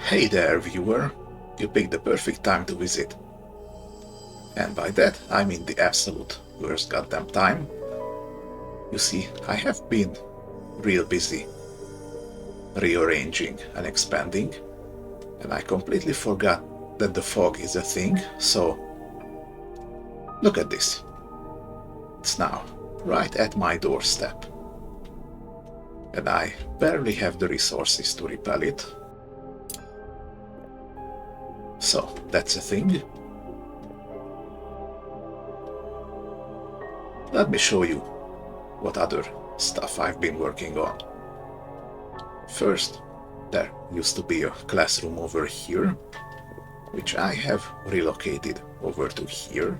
Hey there, viewer! You picked the perfect time to visit. And by that, I mean the absolute worst goddamn time. You see, I have been real busy rearranging and expanding, and I completely forgot that the fog is a thing, so look at this. It's now right at my doorstep, and I barely have the resources to repel it. So that's a thing. Let me show you what other stuff I've been working on. First, there used to be a classroom over here, which I have relocated over to here.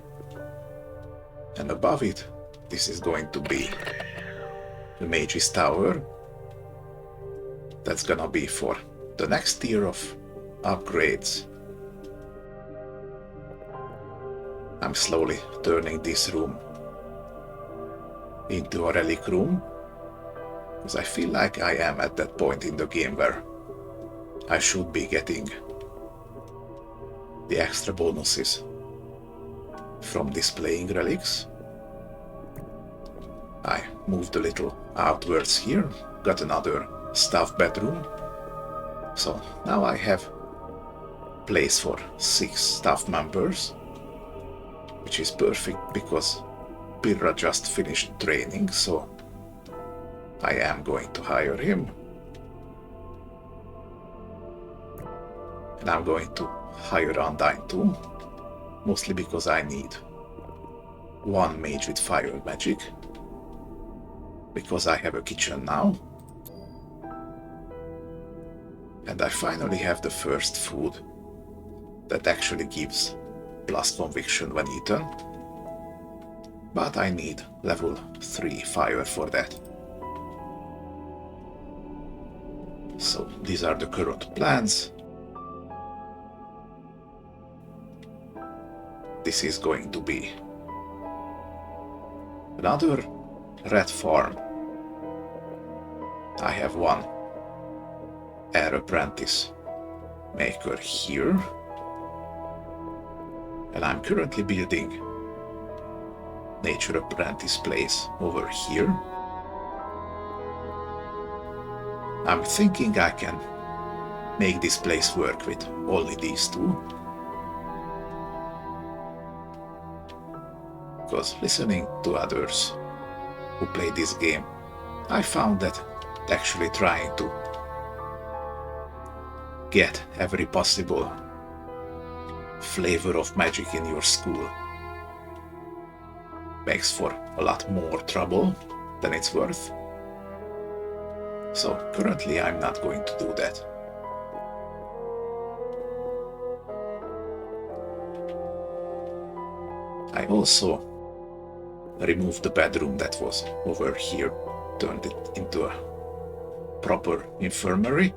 And above it, this is going to be the Mage's Tower. That's gonna be for the next tier of upgrades. I'm slowly turning this room into a relic room, because I feel like I am at that point in the game where I should be getting the extra bonuses from displaying relics. I moved a little outwards here, got another staff bedroom, so now I have place for 6 staff members, which is perfect because Pirra just finished training, so I am going to hire him. And I'm going to hire Undyne too, mostly because I need 1 mage with fire magic, because I have a kitchen now. And I finally have the first food that actually gives plus conviction when eaten. But I need level 3 fire for that. So these are the current plans. This is going to be another rat farm. I have 1 air apprentice maker here, and I'm currently building nature apprentice place over here. I'm thinking I can make this place work with only these 2, because listening to others who play this game, I found that actually trying to get every possible flavor of magic in your school makes for a lot more trouble than it's worth. So currently I'm not going to do that. I also removed the bedroom that was over here, turned it into a proper infirmary.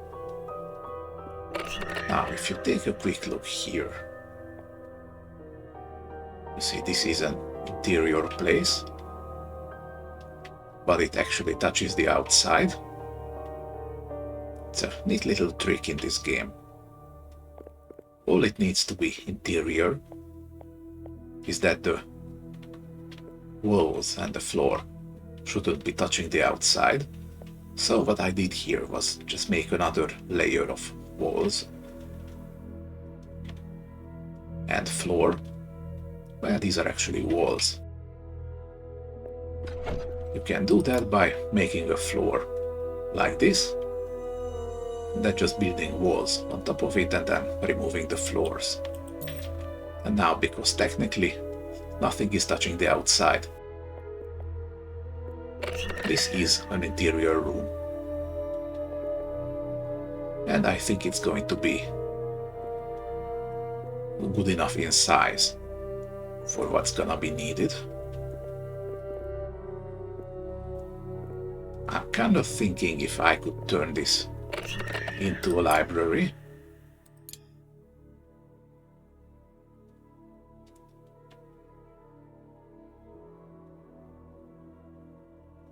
Now if you take a quick look here, you see this is an interior place, but it actually touches the outside. It's a neat little trick in this game. All it needs to be interior is that the walls and the floor shouldn't be touching the outside. So what I did here was just make another layer of walls and floor. Well, these are actually walls. You can do that by making a floor like this, and then just building walls on top of it and then removing the floors. And now, because technically nothing is touching the outside, this is an interior room. And I think it's going to be good enough in size for what's gonna be needed. I'm kind of thinking if I could turn this into a library.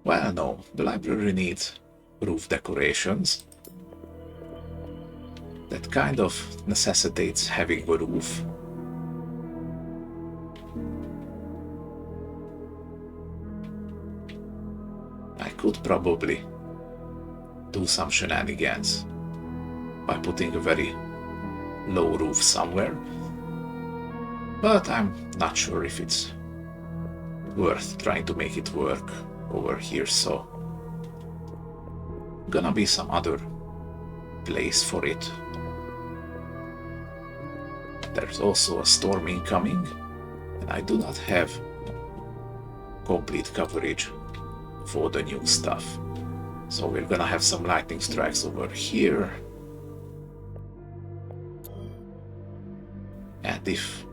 Well, no, the library needs roof decorations. That kind of necessitates having a roof. I could probably do some shenanigans by putting a very low roof somewhere, but I'm not sure if it's worth trying to make it work over here, so gonna be some other place for it. There's also a storm incoming, and I do not have complete coverage for the new stuff. So we're gonna have some lightning strikes over here. And if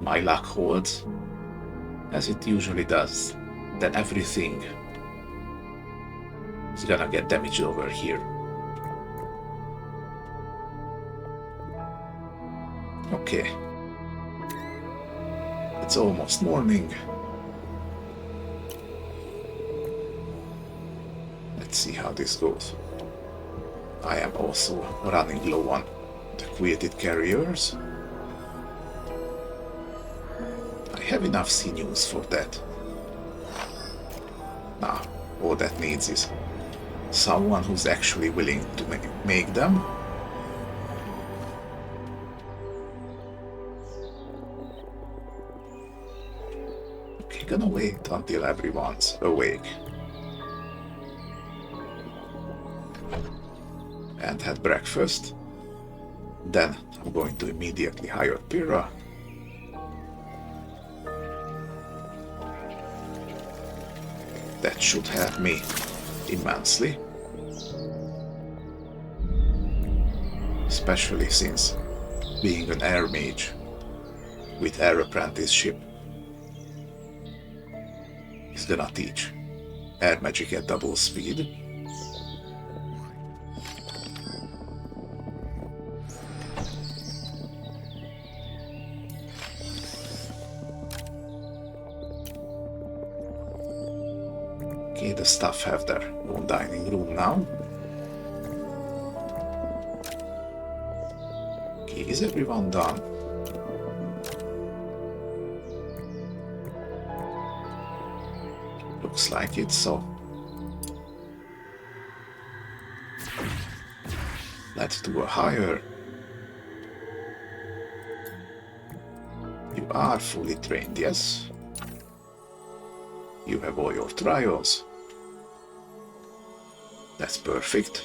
my luck holds, as it usually does, then everything is gonna get damaged over here. Okay. It's almost morning. Let's see how this goes. I am also running low on the created carriers. I have enough sinews for that. Now, all that needs is someone who's actually willing to make them. Okay, gonna wait until everyone's awake and had breakfast. Then I'm going to immediately hire Pyrrha. That should help me immensely, especially since being an air mage with air apprenticeship is gonna teach air magic at double speed. Okay, the staff have their own dining room now. Okay, is everyone done? Looks like it, so let's do a hire. You are fully trained, yes? You have all your trials. That's perfect.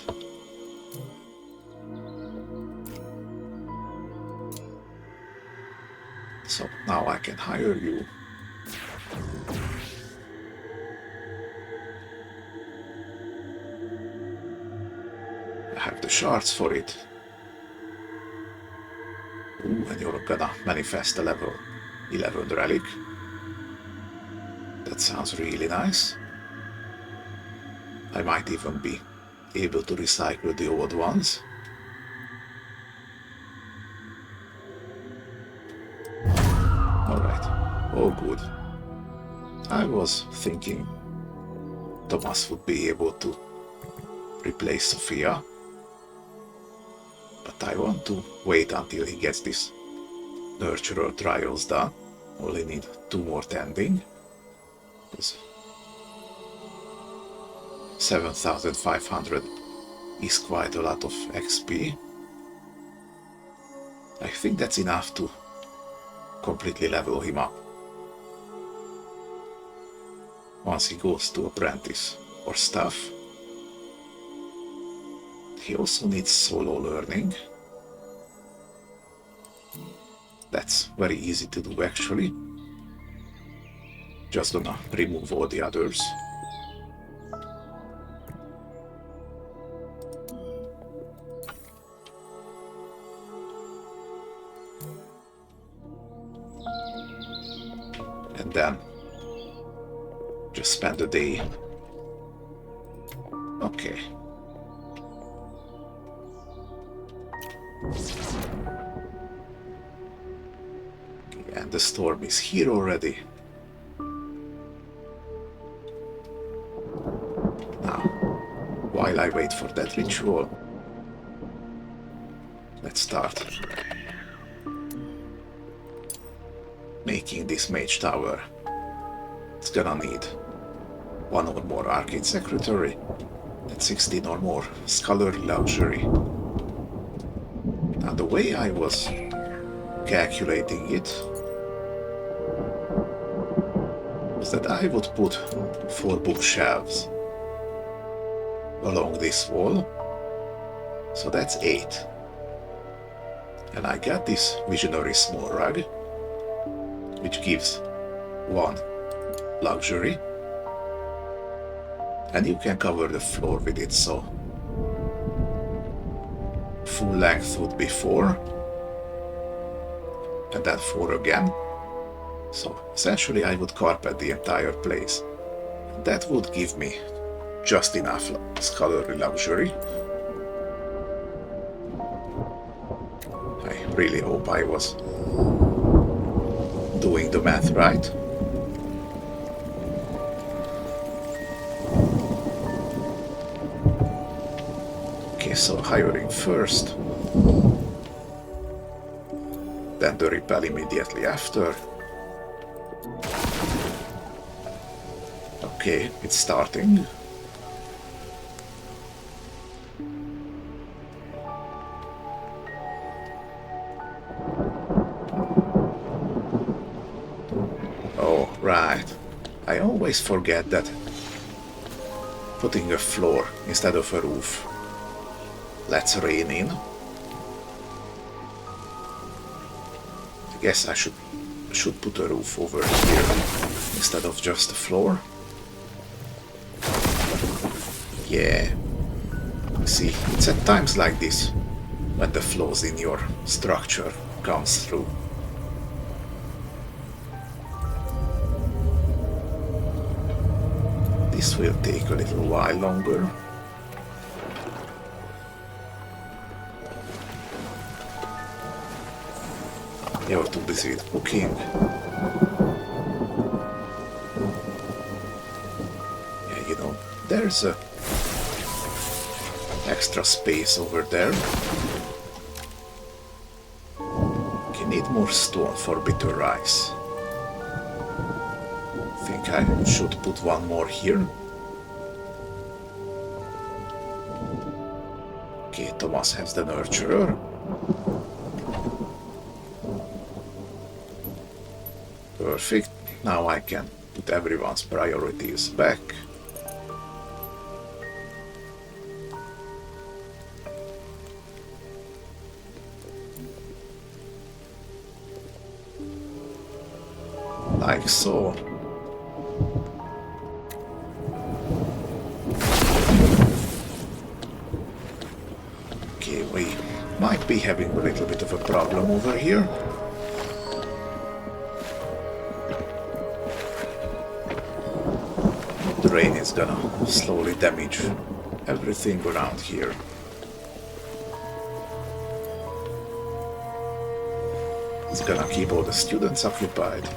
So now I can hire you. I have the shards for it. Ooh, and you're gonna manifest a level 11 relic. That sounds really nice. I might even be able to recycle the old ones. Alright, all good. I was thinking Thomas would be able to replace Sophia, but I want to wait until he gets this nurturer trials done. Only need 2 more tending. 7,500 is quite a lot of XP. I think that's enough to completely level him up once he goes to apprentice or staff. He also needs solo learning. That's very easy to do actually. Just gonna remove all the others. And then just spend the day. Okay. And the storm is here already. Now, while I wait for that ritual, let's start making this mage tower. It's gonna need 1 or more arcade secretary and 16 or more scholarly luxury. Now the way I was calculating it was that I would put 4 bookshelves along this wall, so that's 8. And I got this visionary small rug, which gives 1 luxury, and you can cover the floor with it, so full length would be 4, and then 4 again. So essentially I would carpet the entire place. That would give me just enough scholarly luxury. I really hope I was doing the math right. Okay, so hiring first, then the repel immediately after. Okay, it's starting. Oh, right. I always forget that putting a floor instead of a roof lets rain in. I guess I should put a roof over here instead of just a floor. Yeah. See, it's at times like this when the flaws in your structure comes through. This will take a little while longer. You're too busy with cooking. Yeah, you know, there's a extra space over there. You need more stone for bitter rice. I think I should put 1 more here. Okay, Thomas has the nurturer. Perfect. Now I can put everyone's priorities back. Like so. Okay, we might be having a little bit of a problem over here. The rain is gonna slowly damage everything around here. It's gonna keep all the students occupied.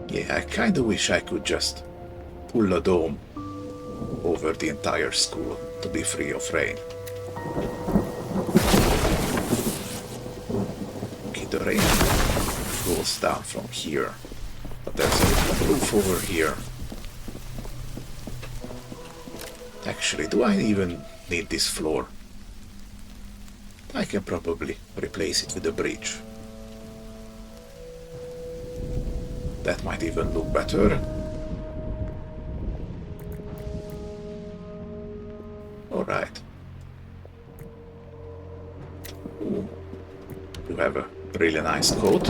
Yeah, I kinda wish I could just pull a dome over the entire school to be free of rain. Okay, the rain goes down from here, but there's a little roof over here. Actually, do I even need this floor? I can probably replace it with a bridge. That might even look better. Alright. You have a really nice coat.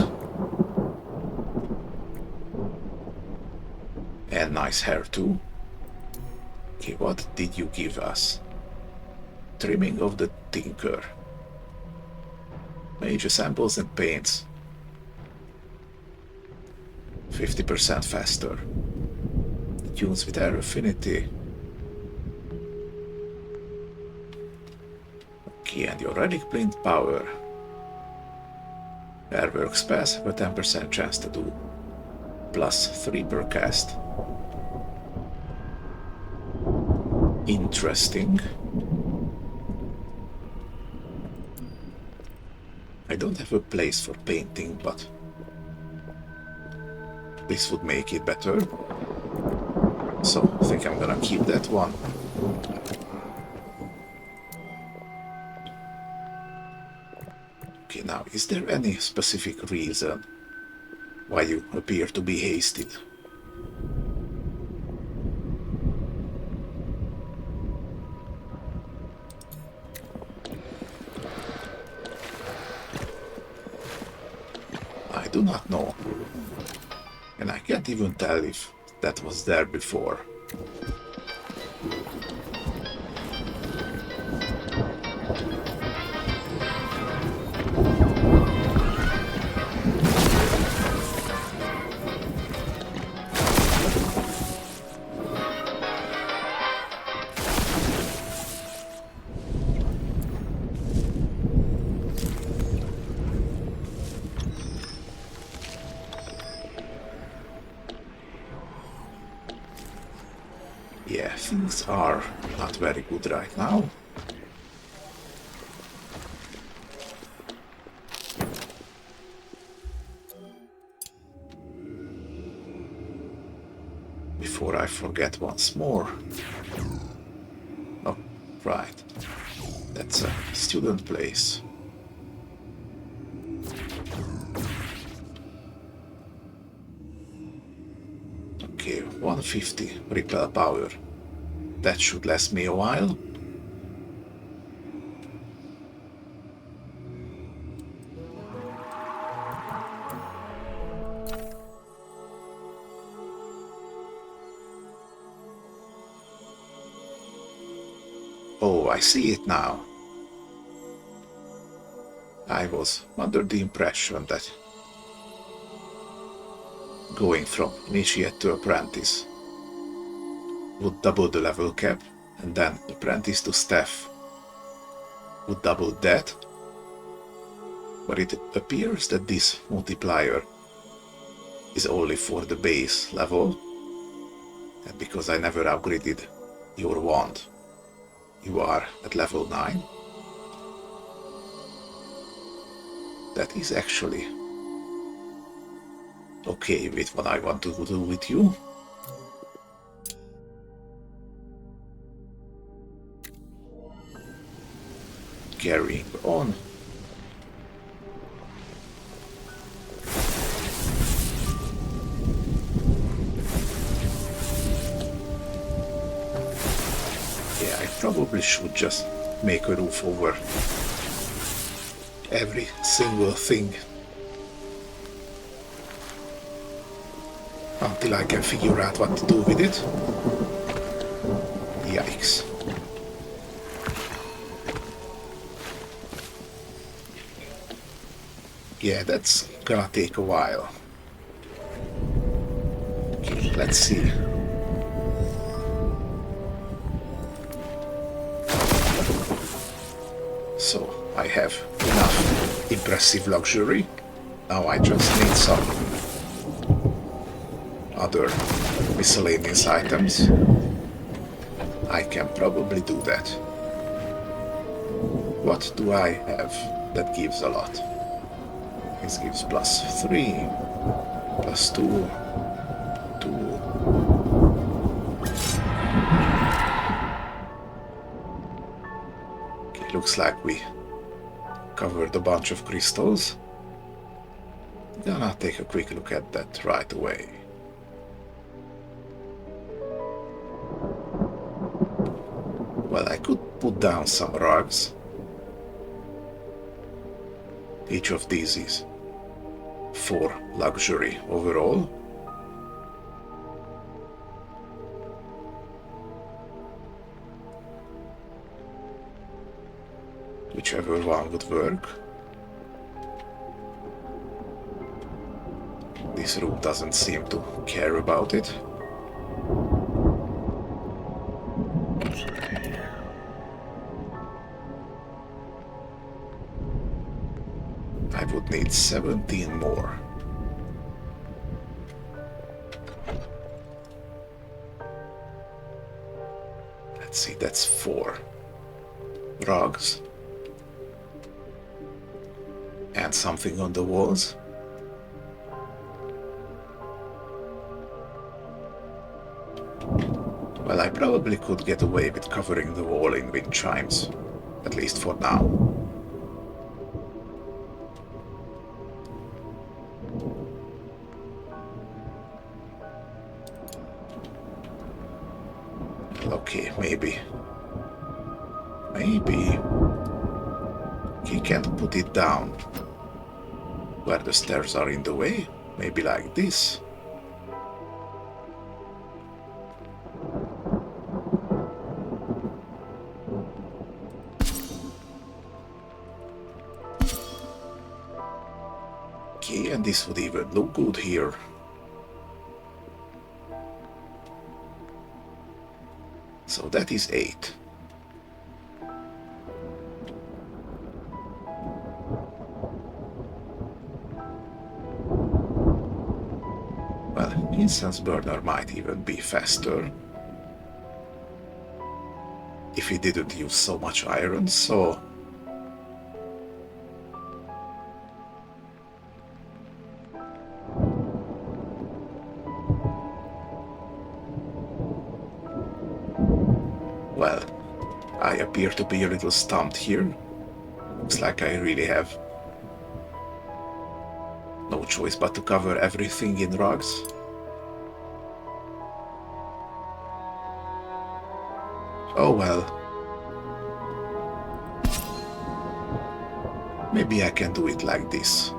And nice hair too. Okay, what did you give us? Trimming of the tinker. Major samples and paints. 50% faster. Tunes with air affinity. Okay, and your relic blend power. Airwork spells have a 10% chance to do +3 per cast. interesting. I don't have a place for painting, but this would make it better. So I think I'm gonna keep that one. Okay, now, is there any specific reason why you appear to be hasted? I do not know. And I can't even tell if that was there before. Yeah, things are not very good right now. Before I forget once more. Oh, right. That's a student place. Okay, 150 repel power. That should last me a while. Oh, I see it now. I was under the impression that going from initiate to apprentice would double the level cap, and then apprentice to staff would double that. But it appears that this multiplier is only for the base level, and because I never upgraded your wand, you are at level 9. That is actually okay with what I want to do with you. Carrying on. Yeah, I probably should just make a roof over every single thing until I can figure out what to do with it. Yikes. Yeah, that's gonna take a while. Okay, let's see. So, I have enough impressive luxury. Now I just need some other miscellaneous items. I can probably do that. What do I have that gives a lot? This gives +3, +2, 2. Okay, looks like we covered a bunch of crystals. Gonna take a quick look at that right away. Well, I could put down some rugs. Each of these is 4 luxury overall. Whichever one would work. This room doesn't seem to care about it. I would need 17 more. Let's see, that's 4 rugs. And something on the walls. Well, I probably could get away with covering the wall in wind chimes, at least for now. Okay, maybe he can't put it down where the stairs are in the way. Maybe like this. Okay, and this would even look good here. So that is 8. Well, incense burner might even be faster if he didn't use so much iron, so well, I appear to be a little stumped here. Looks like I really have no choice but to cover everything in rugs. Oh well. Maybe I can do it like this.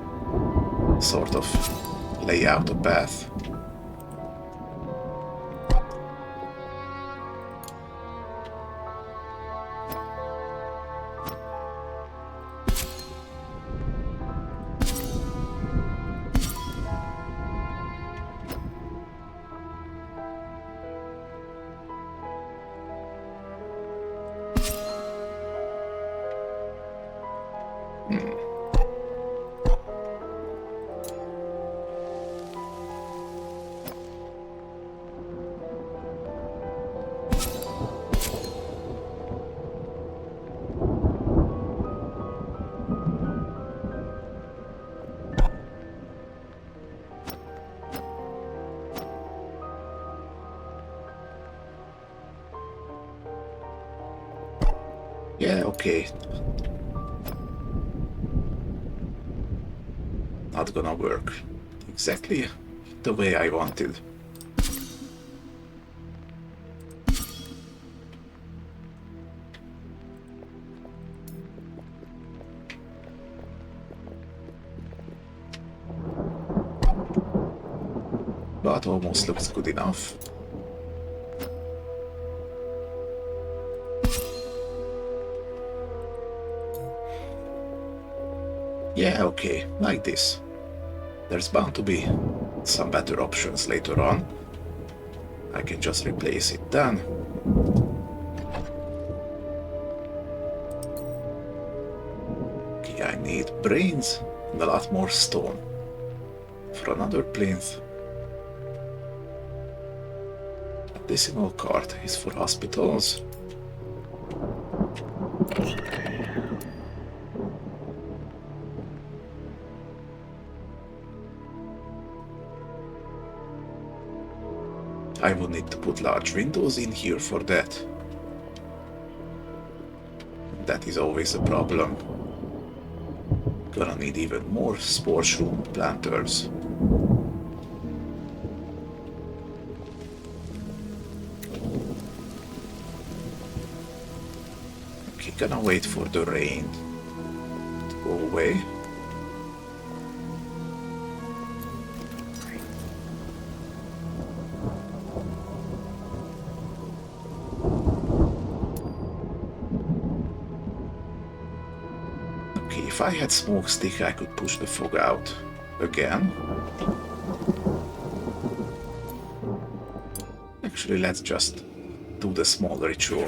Sort of lay out a path. Yeah, okay. Not gonna work exactly the way I wanted. But almost looks good enough. Yeah, okay, like this. There's bound to be some better options later on. I can just replace it then. Okay, I need brains and a lot more stone for another plinth. A decimal card is for hospitals. I will need to put large windows in here for that. That is always a problem. Gonna need even more sports room planters. Okay, gonna wait for the rain to go away. If I had smoke stick, I could push the fog out again. Actually, let's just do the small ritual.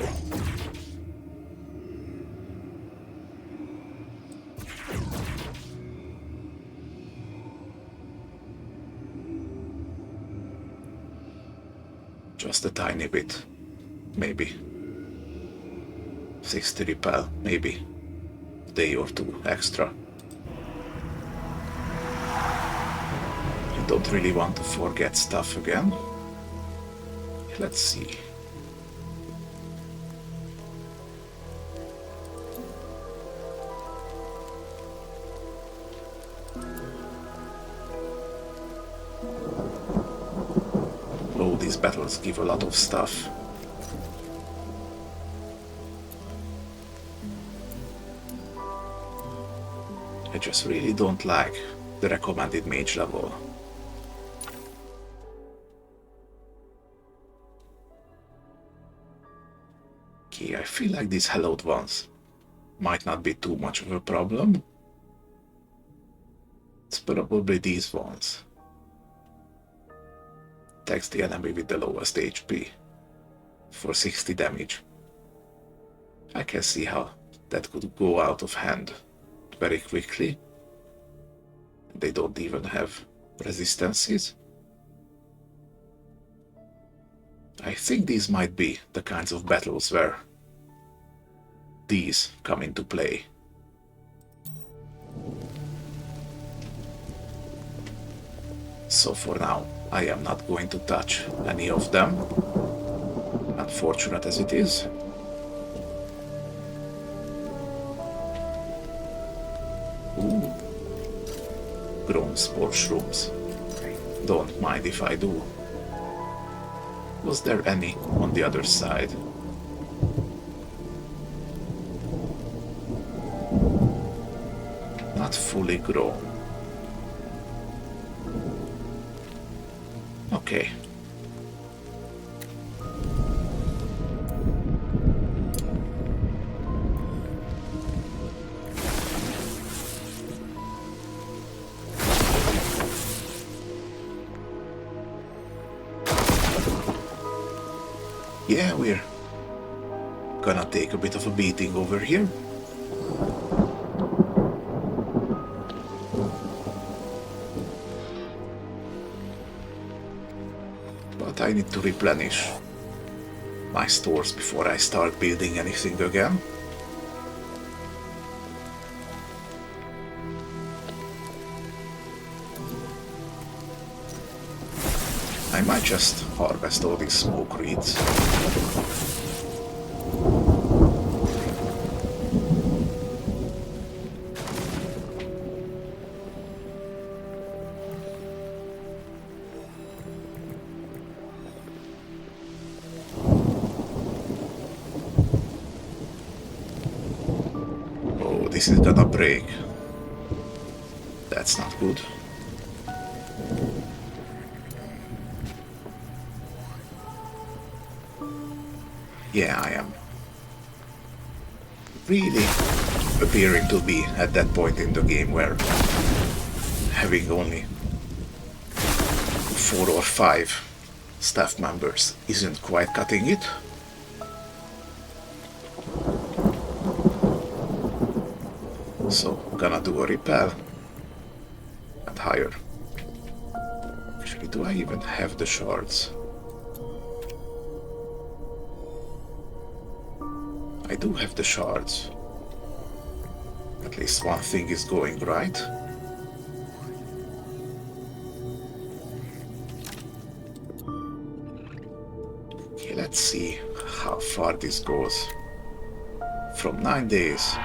Just a tiny bit, maybe. 60 repel, maybe a day or two extra. I don't really want to forget stuff again. Let's see. Oh, these battles give a lot of stuff. I just really don't like the recommended mage level. Okay, I feel like these hallowed ones might not be too much of a problem. It's probably these ones. Attacks the enemy with the lowest HP for 60 damage. I can see how that could go out of hand very quickly. They don't even have resistances. I think these might be the kinds of battles where these come into play. So for now, I am not going to touch any of them, unfortunate as it is. Ooh. Grown spore shrooms. Don't mind if I do. Was there any on the other side? Not fully grown. Okay. Yeah, we're gonna take a bit of a beating over here. But I need to replenish my stores before I start building anything again. I might just harvest all these smoke reeds. Oh, this is gonna break. That's not good. Yeah, I am really appearing to be at that point in the game where having only 4 or 5 staff members isn't quite cutting it. So, gonna do a repel and hire. Actually, do I even have the shards? I do have the shards. At least one thing is going right. Okay, let's see how far this goes. From 9 days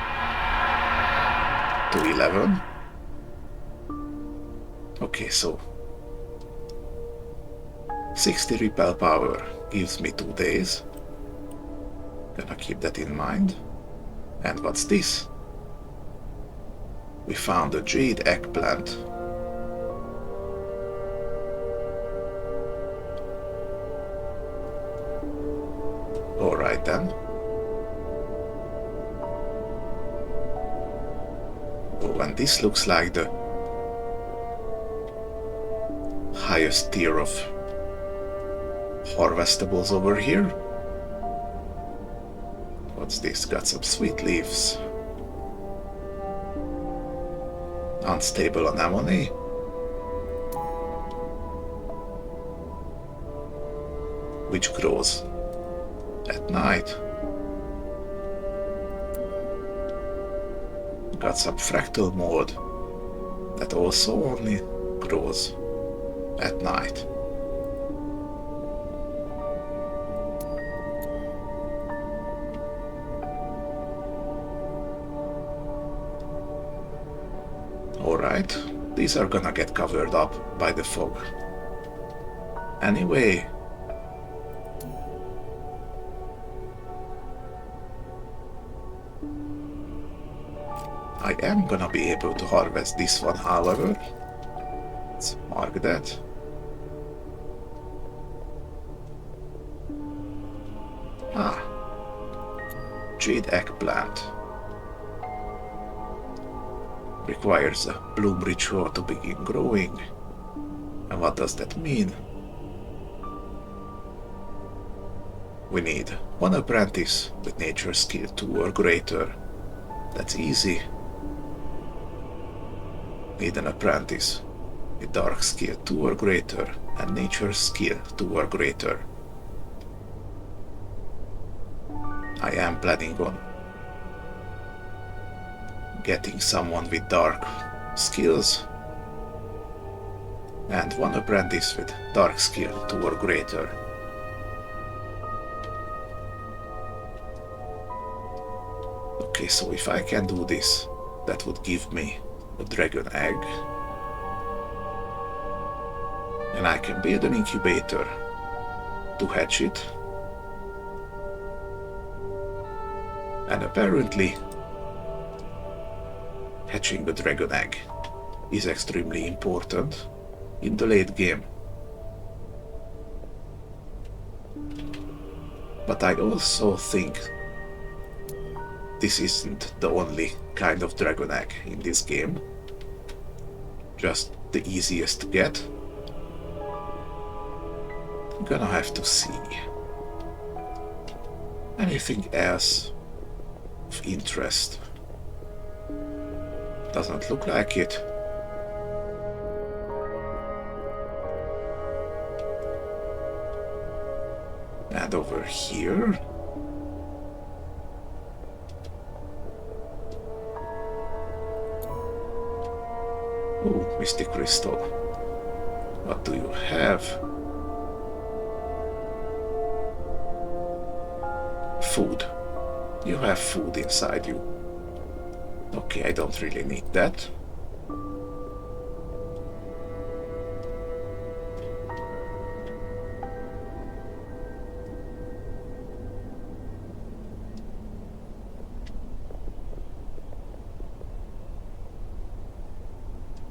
to 11. Okay, so 60 repel power gives me 2 days. Gonna keep that in mind. And what's this? We found a jade eggplant. Alright then. Oh, and this looks like the highest tier of harvestables over here. What's this? Got some sweet leaves. Unstable anemone. Which grows at night. got some fractal mode that also only grows at night. Alright, these are gonna get covered up by the fog. Anyway, I am gonna be able to harvest this one, however. Let's mark that. Ah, jade eggplant. Requires a bloom ritual to begin growing. And what does that mean? We need one apprentice with nature skill 2 or greater. That's easy. Need an apprentice with dark skill 2 or greater and nature skill 2 or greater. I am planning on getting someone with dark skills and one apprentice with dark skill 2 or greater. Okay, so if I can do this, that would give me a dragon egg. And I can build an incubator to hatch it. And apparently, hatching the dragon egg is extremely important in the late game. But I also think this isn't the only kind of dragon egg in this game. Just the easiest to get. I'm gonna have to see. Anything else of interest? Doesn't look like it. And over here. Oh, Misty Crystal. What do you have? Food. You have food inside you. Okay, I don't really need that.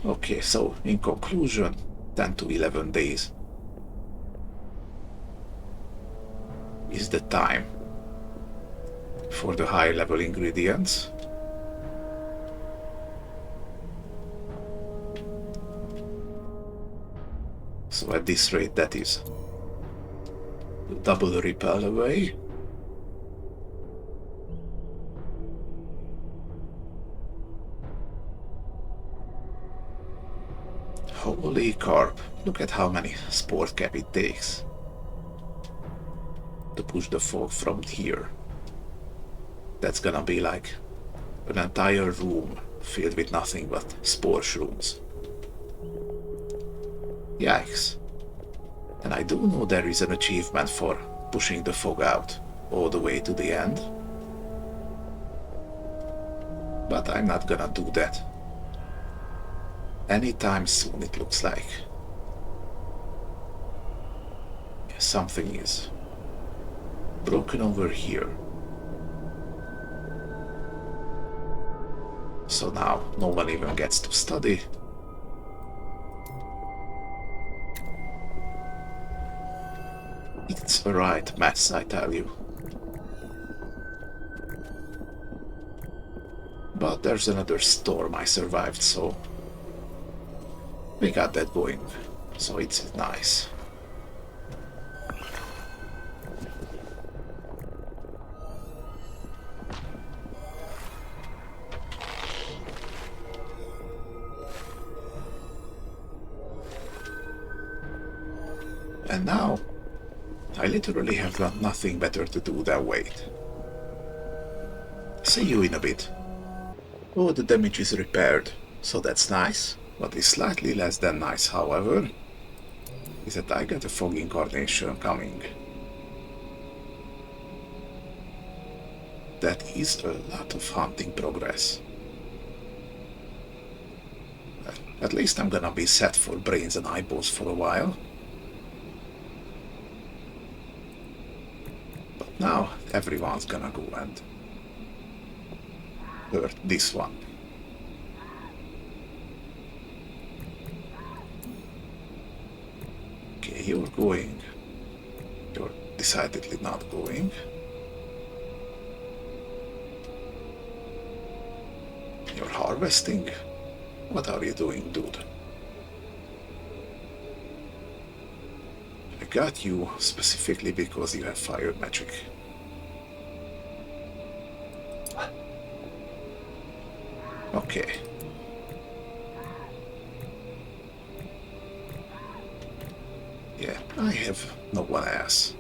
Okay, so in conclusion, 10 to 11 days is the time for the high level ingredients. So at this rate, that is double repel away. Holy carp, look at how many sport cap it takes to push the fog from here. That's gonna be like an entire room filled with nothing but spore shrooms. Yikes. And I do know there is an achievement for pushing the fog out all the way to the end. But I'm not gonna do that anytime soon, it looks like. Something is broken over here. So now no one even gets to study. It's a right mess, I tell you. But there's another storm I survived, so we got that going, so it's nice. And now, I literally have got nothing better to do than wait. See you in a bit. Oh, the damage is repaired, so that's nice. What is slightly less than nice, however, is that I got a fog incarnation coming. That is a lot of hunting progress. At least I'm gonna be set for brains and eyeballs for a while. But now everyone's gonna go and hurt this one. Okay, you're going. You're decidedly not going. You're harvesting? What are you doing, dude? I got you specifically because you have fire magic. Okay. Yeah, I have no one else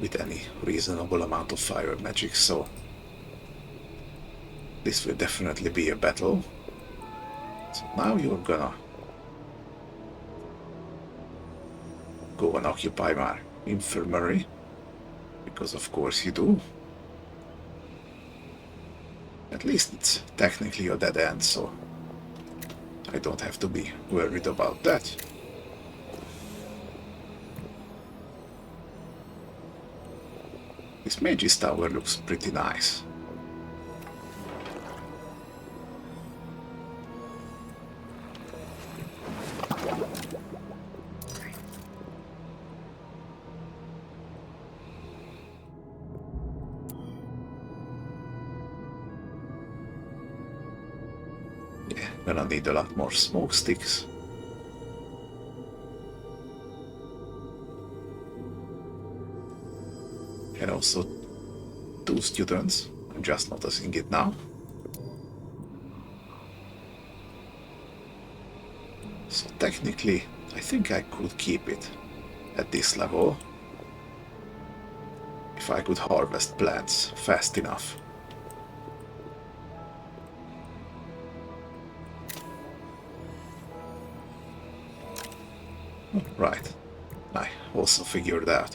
with any reasonable amount of fire magic, so this will definitely be a battle. So now you're gonna go and occupy my infirmary, because of course you do. At least it's technically a dead end, so I don't have to be worried about that. This mage's tower looks pretty nice. Yeah, gonna need a lot more smoke sticks. And also 2 students. I'm just noticing it now. So technically, I think I could keep it at this level if I could harvest plants fast enough. Right, I also figured out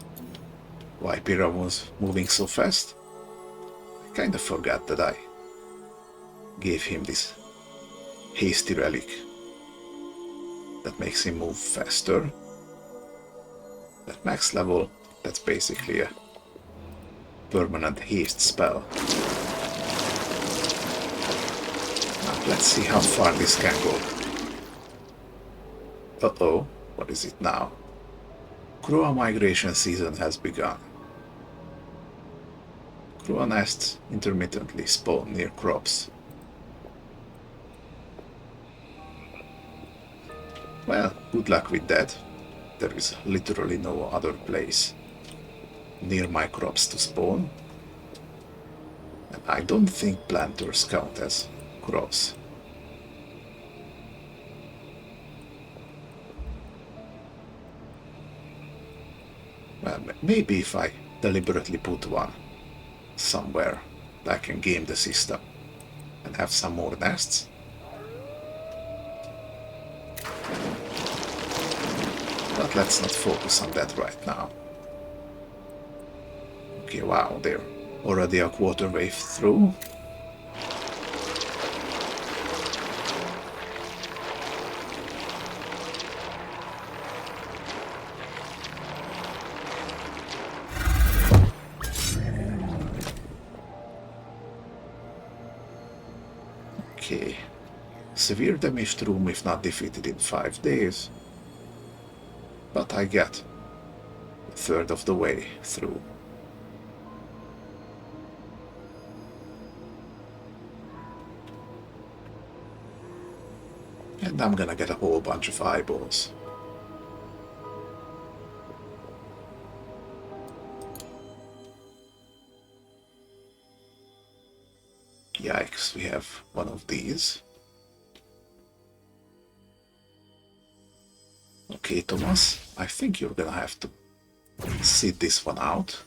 why Pyrrha was moving so fast. I kinda forgot that I gave him this hasty relic that makes him move faster. At max level, that's basically a permanent haste spell. Now, let's see how far this can go. Uh-oh, what is it now? Crow migration season has begun. Crow nests intermittently spawn near crops. Well, good luck with that. There is literally no other place near my crops to spawn. And I don't think planters count as crops. Well, maybe if I deliberately put one somewhere, I can game the system and have some more nests. But let's not focus on that right now. Okay, wow, they're already a quarter way through. Okay. Severe damage to room if not defeated in 5 days. But I get a third of the way through. And I'm gonna get a whole bunch of eyeballs. Yikes, we have one of these. Okay, Thomas, I think you're gonna have to sit this one out.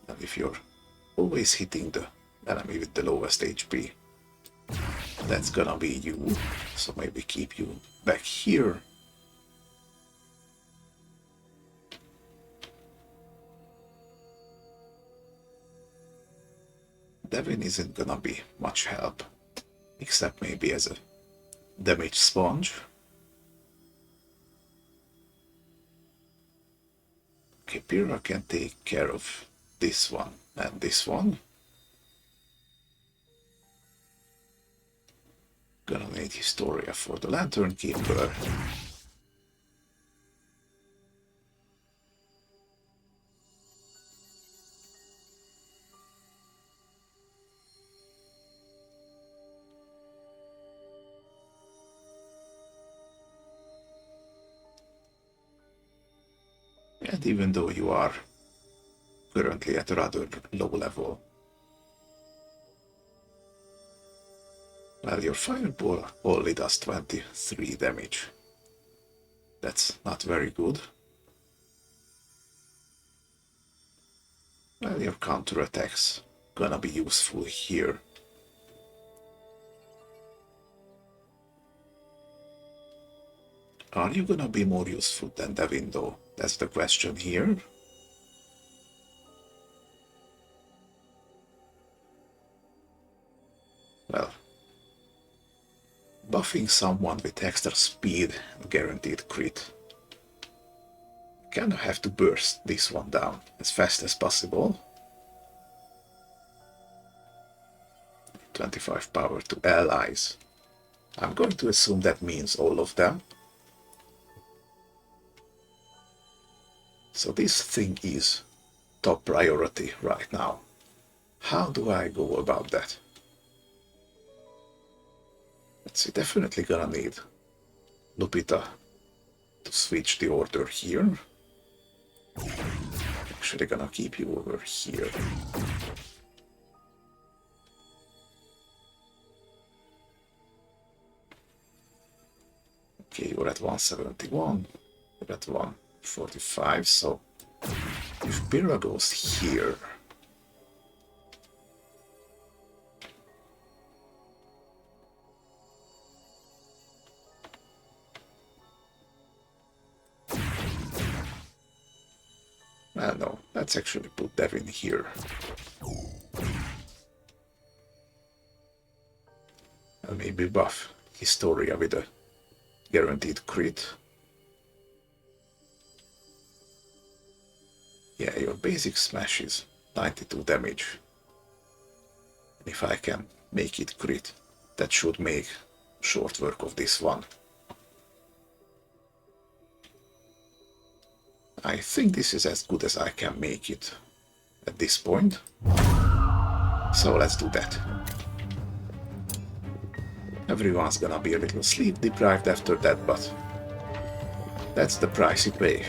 And if you're always hitting the enemy with the lowest HP. That's gonna be you, so maybe keep you back here. Devin isn't gonna be much help, except maybe as a damage sponge. Okay, Pyrrha can take care of this one and this one. Gonna need Historia for the Lantern Keeper. And even though you are currently at a rather low level, well, your fireball only does 23 damage. That's not very good. Well, your counterattacks gonna be useful here. Are you gonna be more useful than Devin though? That's the question here. Well, buffing someone with extra speed and guaranteed crit. Kinda have to burst this one down as fast as possible. 25 power to allies. I'm going to assume that means all of them. So this thing is top priority right now. How do I go about that? Let's see, definitely gonna need Lupita to switch the order here. Actually gonna keep you over here. Okay, you're at 171, you're at 145, so if Pyrrha goes here, well, no, let's actually put Devin here. And maybe buff Historia with a guaranteed crit. Yeah, your basic smash is 92 damage. And if I can make it crit, that should make short work of this one. I think this is as good as I can make it at this point. So let's do that. Everyone's gonna be a little sleep deprived after that, but that's the price you pay.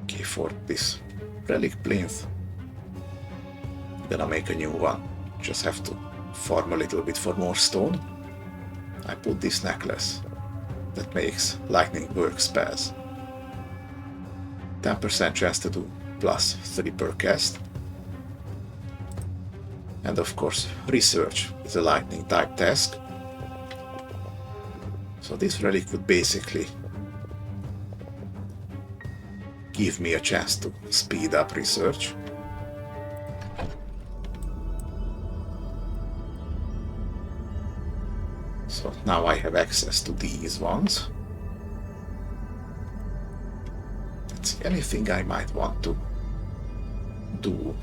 Okay, for this relic plinth, gonna make a new one. Just have to farm a little bit for more stone. I put this necklace that makes lightning work spells. 10% chance to do plus 3 per cast. And of course, research is a lightning type task. So this relic would basically give me a chance to speed up research. So now I have access to these ones. Let's see, anything I might want to do.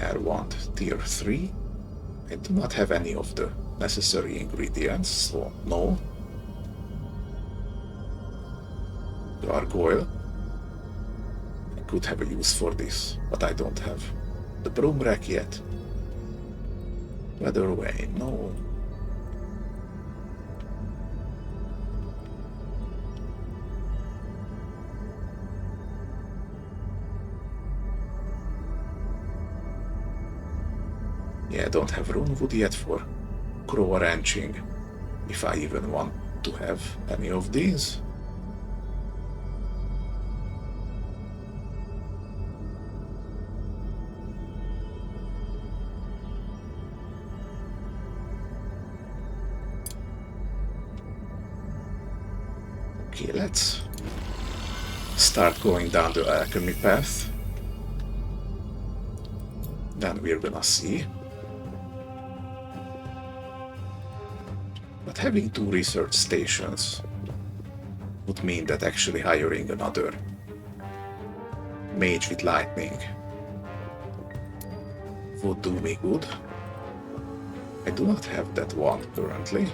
I want tier 3. I do not have any of the necessary ingredients, so no. Gargoyle. I could have a use for this, but I don't have the broom rack yet. Weatherway, no. Yeah, I don't have Runewood yet for crow ranching. if I even want to have any of these. Okay, let's start going down the alchemy path. Then we're gonna see. But having 2 research stations would mean that actually hiring another mage with lightning would do me good. I do not have that one currently.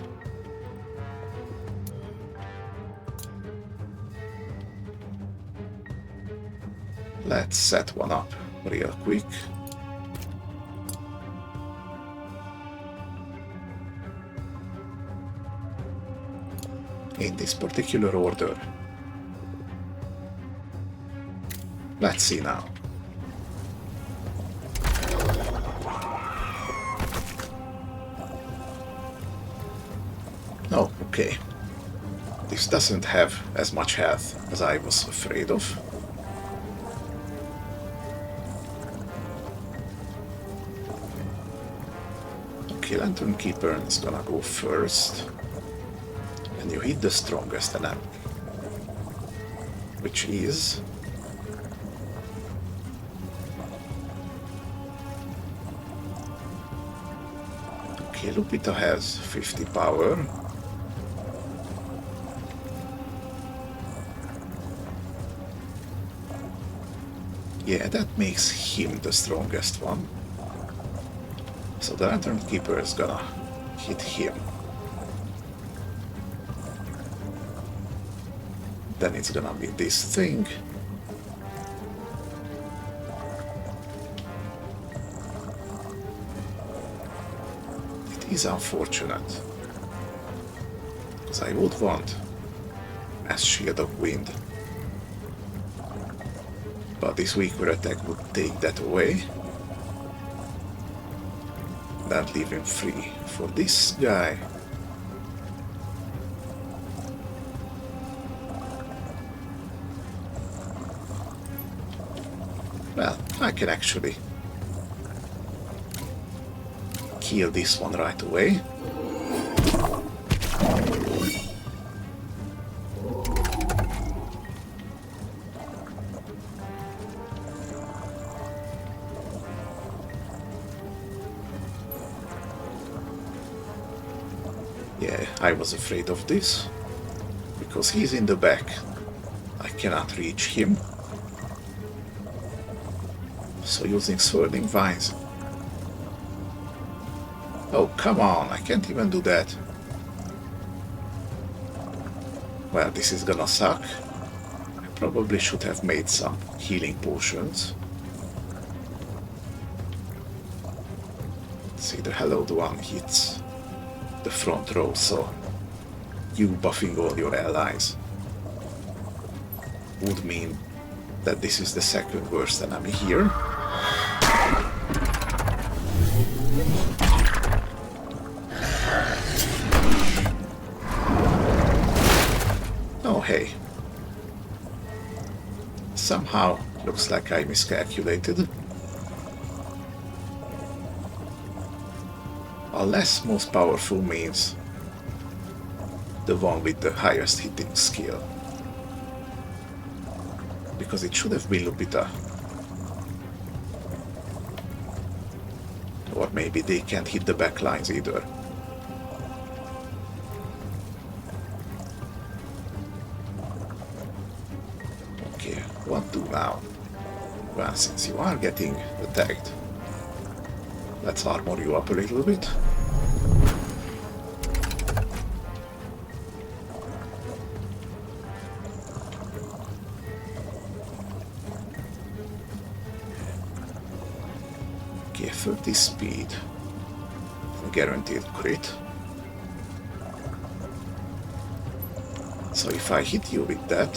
Let's set one up real quick. In this particular order. Let's see now. Oh, okay. This doesn't have as much health as I was afraid of. Okay, Lantern Keeper is gonna go first. And you hit the strongest enemy, which is okay. Lupita has 50 power. Yeah, that makes him the strongest one. So the Lantern Keeper is gonna hit him. Then it's gonna be this thing. It is unfortunate, because I would want a Shield of Wind. But this weaker attack would take that away. Then leave him free for this guy. Well, I can actually kill this one right away. Yeah, I was afraid of this, because he's in the back. I cannot reach him. So using Swirling Vines. Oh, come on, I can't even do that. Well, this is gonna suck. I probably should have made some healing potions. See, the hallowed one hits the front row, so you buffing all your allies would mean that this is the second worst enemy here. Oh hey. Somehow looks like I miscalculated. Unless most powerful means the one with the highest hitting skill. Because it should have been Lupita. Or maybe they can't hit the back lines either. Okay, what do now? Well, since you are getting attacked, let's armor you up a little bit. Okay, 30 speed. Guaranteed crit. So if I hit you with that,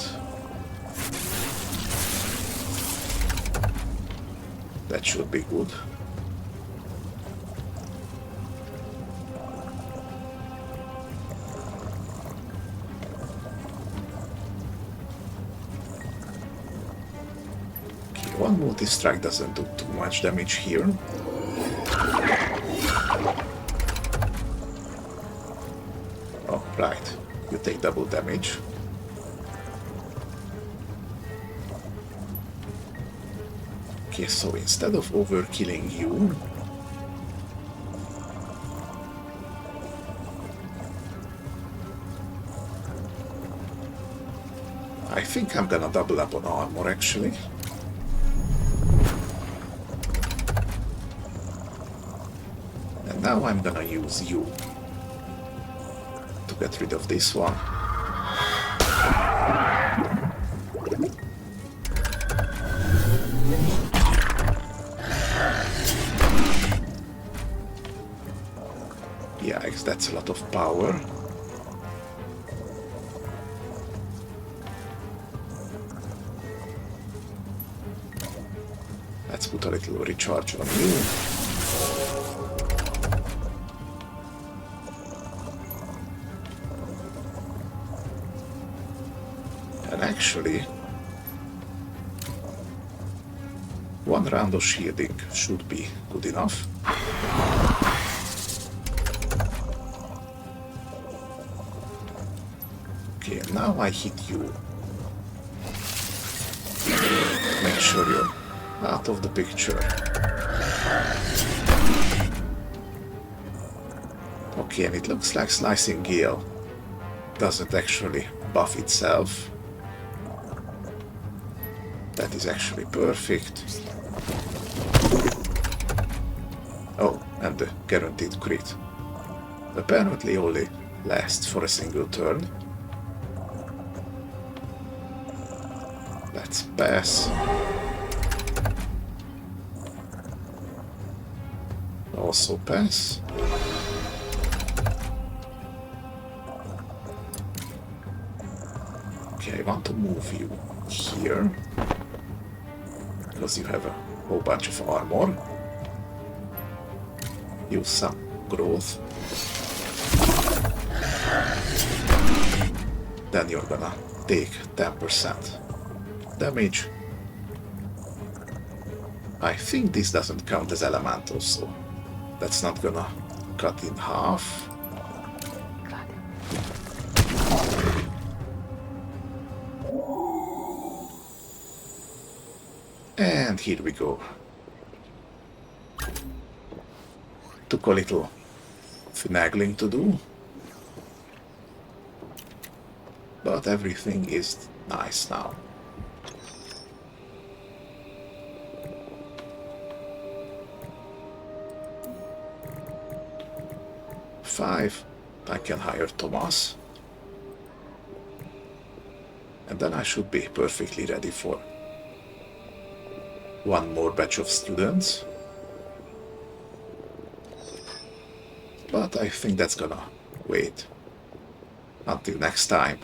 that should be good. multi-strike doesn't do too much damage here. Oh, right. You take double damage. Okay, so instead of overkilling you, I think I'm gonna double up on armor actually. And now I'm gonna use you to get rid of this one. Yikes, that's a lot of power. Let's put a little recharge on you. And actually, one round of shielding should be good enough. Okay, now I hit you. Make sure you're out of the picture. Okay, and it looks like Slicing Gale doesn't actually buff itself. That is actually perfect. Oh, and the guaranteed crit. Apparently only lasts for a single turn. Let's pass. Also pass. Okay, I want to move you here, because you have a whole bunch of armor. Use some growth. Then you're gonna take 10% damage. I think this doesn't count as elemental, so that's not gonna cut in half. And here we go. Took a little finagling to do, but everything is nice now. Five, I can hire Thomas, and then I should be perfectly ready for one more batch of students. But I think that's gonna wait until next time.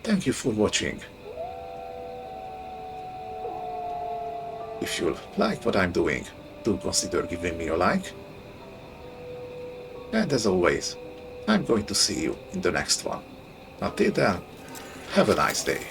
Thank you for watching. If you like what I'm doing, do consider giving me a like. And as always, I'm going to see you in the next one. Until then, have a nice day.